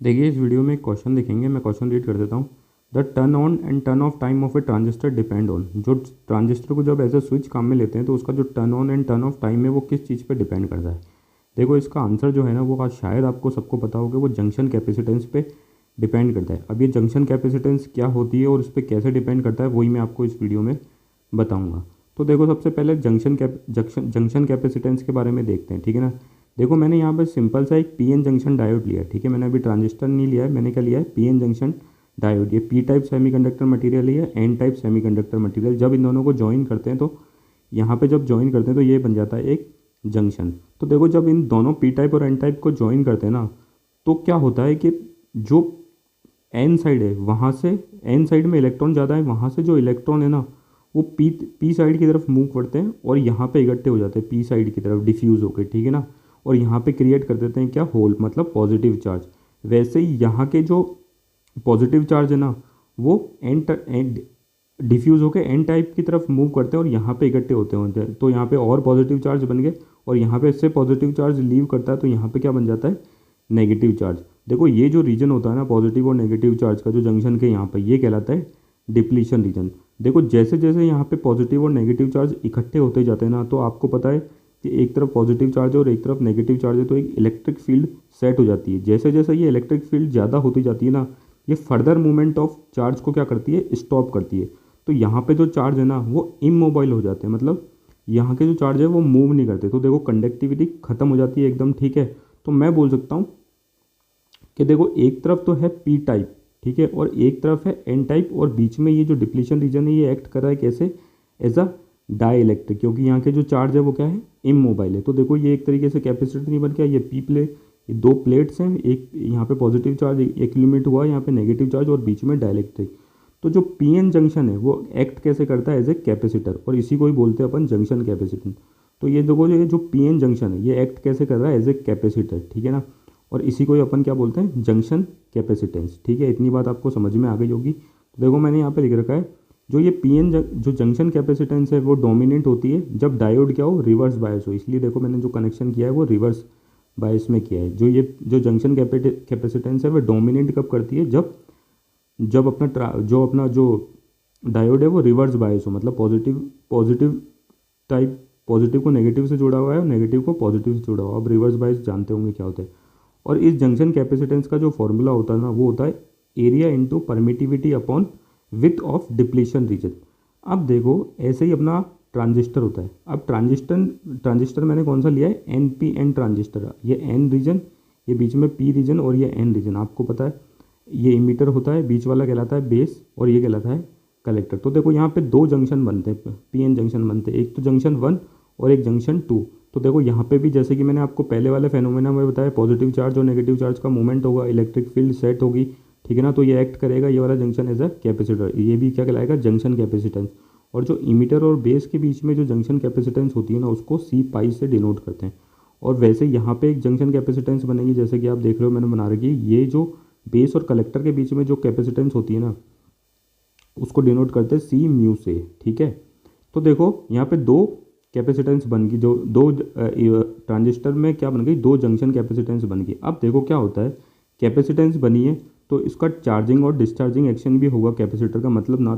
देखिए इस वीडियो में एक क्वेश्चन देखेंगे। मैं क्वेश्चन रीड कर देता हूँ। The turn on and turn off time of a transistor depend on. जो ट्रांजिस्टर को जब एज अ स्विच काम में लेते हैं तो उसका जो turn on and turn off time है वो किस चीज़ पे डिपेंड करता है। देखो इसका आंसर जो है ना वो शायद आपको सबको पता होगा, वो जंक्शन कैपेसिटेंस पे डिपेंड करता है। अब ये जंक्शन कैपेसिटेंस क्या होती है और उस पर कैसे डिपेंड करता है वही मैं आपको इस वीडियो में बताऊँगा। तो देखो सबसे पहले जंक्शन कैपेसिटेंस के बारे में देखते हैं, ठीक है ना। देखो मैंने यहाँ पर सिंपल सा एक पीएन जंक्शन डायोड लिया है, ठीक है। मैंने अभी ट्रांजिस्टर नहीं लिया है, मैंने क्या लिया है, पीएन जंक्शन डायोड। ये पी टाइप सेमीकंडक्टर मटेरियल है, एन टाइप सेमीकंडक्टर मटेरियल। जब इन दोनों को ज्वाइन करते हैं तो यहाँ पे जब ज्वाइन करते हैं तो ये बन जाता है एक जंक्शन। तो देखो जब इन दोनों पी टाइप और एन टाइप को ज्वाइन करते हैं ना तो क्या होता है कि जो एन साइड है वहाँ से, एन साइड में इलेक्ट्रॉन ज़्यादा है, वहाँ से जो इलेक्ट्रॉन है ना वो पी साइड की तरफ मूव करते हैं और यहाँ पे इकट्ठे हो जाते हैं पी साइड की तरफ डिफ्यूज़ होकर, ठीक है ना। और यहाँ पे क्रिएट कर देते हैं क्या, होल, मतलब पॉजिटिव चार्ज। वैसे ही यहाँ के जो पॉजिटिव चार्ज है ना वो एन डिफ्यूज़ होकर एन टाइप की तरफ मूव करते हैं और यहाँ पे इकट्ठे होते हैं। तो यहाँ पे और पॉजिटिव चार्ज बन गए और यहाँ पे इससे पॉजिटिव चार्ज लीव करता है तो यहाँ पे क्या बन जाता है, नेगेटिव चार्ज। देखो ये जो रीजन होता है ना पॉजिटिव और नेगेटिव चार्ज का जो जंक्शन के यहाँ पर, ये कहलाता है डिप्लीशन रीजन। देखो जैसे जैसे यहाँ पे पॉजिटिव और नेगेटिव चार्ज इकट्ठे होते जाते हैं ना तो आपको पता है कि एक तरफ पॉजिटिव चार्ज है और एक तरफ नेगेटिव चार्ज है तो एक इलेक्ट्रिक फील्ड सेट हो जाती है। जैसे जैसे ये इलेक्ट्रिक फील्ड ज़्यादा होती जाती है ना ये फर्दर मूवमेंट ऑफ चार्ज को क्या करती है, स्टॉप करती है। तो यहाँ पे जो चार्ज है ना वो इमोबाइल हो जाते हैं, मतलब यहाँ के जो चार्ज है वो मूव नहीं करते। तो देखो कंडक्टिविटी खत्म हो जाती है एकदम, ठीक है। तो मैं बोल सकता हूँ कि देखो एक तरफ तो है पी टाइप, ठीक है, और एक तरफ है एन टाइप, और बीच में ये जो डिप्लीशन रीजन है ये एक्ट कर रहा है कैसे, एज अ डाई इलेक्ट्रिक, क्योंकि यहाँ के जो चार्ज है वो क्या है, इमोबाइल है। तो देखो ये एक तरीके से कैपेसिटर नहीं बन गया, ये पी प्ले, ये दो प्लेट्स हैं, एक यहाँ पे पॉजिटिव चार्ज एक्यूमुलेट हुआ, यहाँ पे नेगेटिव चार्ज और बीच में डाइलेक्ट्रिक। तो जो पीएन जंक्शन है वो एक्ट कैसे करता है, एज ए कैपेसिटर, और इसी को ही बोलते हैं अपन जंक्शन कैपेसिटेंस। तो ये देखो ये जो पीएन जंक्शन है ये एक्ट कैसे कर रहा है, एज ए कैपेसिटर, ठीक है ना। और इसी को ही अपन क्या बोलते हैं, जंक्शन कैपेसिटेंस, ठीक है। इतनी बात आपको समझ में आ गई होगी। तो देखो मैंने यहाँ पे लिख रखा है जो ये पीएन जो जंक्शन कैपेसिटेंस है वो डोमिनेंट होती है जब डायोड क्या हो, रिवर्स बायस हो। इसलिए देखो मैंने जो कनेक्शन किया है वो रिवर्स बायस में किया है। जो ये जो जंक्शन कैपेसिटेंस है वो डोमिनेट कब करती है, जब जब अपना जो डायोड है वो रिवर्स बायस हो, मतलब पॉजिटिव टाइप, पॉजिटिव को नेगेटिव से जुड़ा हुआ है और नेगेटिव को पॉजिटिव से जुड़ा हुआ है। अब रिवर्स बायस जानते होंगे क्या होता है। और इस जंक्शन कैपेसिटेंस का जो फॉर्मूला होता है ना वो होता है area into permittivity upon width of depletion region. अब देखो ऐसे ही अपना ट्रांजिस्टर होता है। अब ट्रांजिस्टर मैंने कौन सा लिया है, एन पी एन ट्रांजिस्टर। ये एन रीजन, ये बीच में पी रीजन और ये एन रीजन, आपको पता है ये इमीटर होता है, बीच वाला कहलाता है बेस और ये कहलाता है कलेक्टर। तो देखो यहाँ पे दो जंक्शन बनते हैं, पी एन जंक्शन बनते हैं, एक तो जंक्शन 1 और एक जंक्शन 2। तो देखो यहाँ पे भी जैसे कि मैंने आपको पहले वाले फेनोमेना में बताया, पॉजिटिव चार्ज और नेगेटिव चार्ज का मूवमेंट होगा, इलेक्ट्रिक फील्ड सेट होगी, ठीक है ना। तो ये एक्ट करेगा ये वाला जंक्शन एज अ कैपेसिटर, ये भी क्या कहलाएगा, जंक्शन कैपेसिटेंस। और जो इमीटर और बेस के बीच में जो जंक्शन कैपेसिटेंस होती है ना उसको सी पाई से डिनोट करते हैं। और वैसे यहाँ पे एक जंक्शन कैपेसिटेंस बनेगी जैसे कि आप देख रहे हो मैंने बना रखी है। ये जो बेस और कलेक्टर के बीच में जो कैपेसिटेंस होती है ना उसको डिनोट करते हैं सी म्यू से, ठीक है। तो देखो यहाँ पे दो कैपेसिटेंस बन गई, जो दो ट्रांजिस्टर में क्या बन गई, दो जंक्शन कैपेसिटेंस बन गई। अब देखो क्या होता है, कैपेसिटेंस बनी है तो इसका चार्जिंग और डिस्चार्जिंग एक्शन भी होगा कैपेसिटर का, मतलब ना,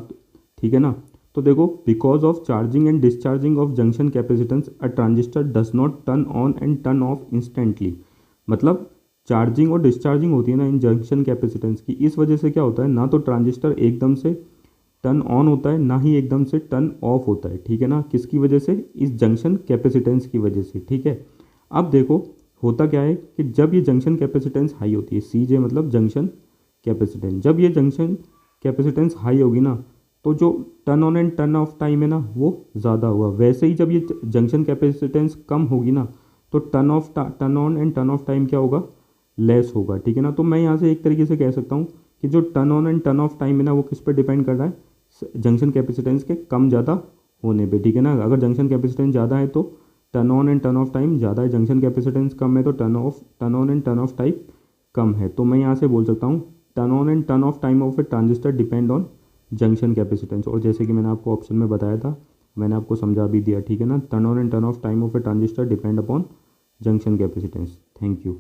ठीक है ना। तो देखो because of charging and discharging of junction capacitance a transistor does not turn on and turn of instantly. मतलब चार्जिंग और डिस्चार्जिंग होती है ना इन जंक्शन कैपेसिटेंस की, इस वजह से क्या होता है, ना तो ट्रांजिस्टर एकदम से टर्न ऑन होता है ना ही एकदम से टर्न ऑफ होता है, ठीक है ना। किसकी वजह से, इस जंक्शन कैपेसिटेंस की वजह से, ठीक है। अब देखो होता क्या है कि जब ये जंक्शन कैपेसिटेंस हाई होती है, सी जे मतलब जंक्शन कैपेसिटेंस, जब ये जंक्शन कैपेसिटेंस हाई होगी ना तो जो turn on and turn off time है ना वो ज़्यादा होगा। वैसे ही जब ये जंक्शन कैपेसिटेंस कम होगी ना तो turn on and turn off time क्या होगा, लेस होगा, ठीक है ना। तो मैं यहाँ से एक तरीके से कह सकता हूँ कि जो turn on and turn off time है ना वो किस पर डिपेंड कर रहा है, जंक्शन कैपेसिटेंस के कम ज़्यादा होने पे, ठीक है ना। अगर जंक्शन कैपेसिटेंस ज़्यादा है तो turn on and turn off time ज़्यादा है, जंक्शन कैपेसिटेंस कम है तो turn on and turn off time कम है। तो मैं यहाँ से बोल सकता हूँ turn on and turn off time of a transistor depend on junction capacitance. और जैसे कि मैंने आपको ऑप्शन में बताया था, मैंने आपको समझा भी दिया, ठीक है ना। Turn on and turn off time of a transistor depend upon junction capacitance. Thank you.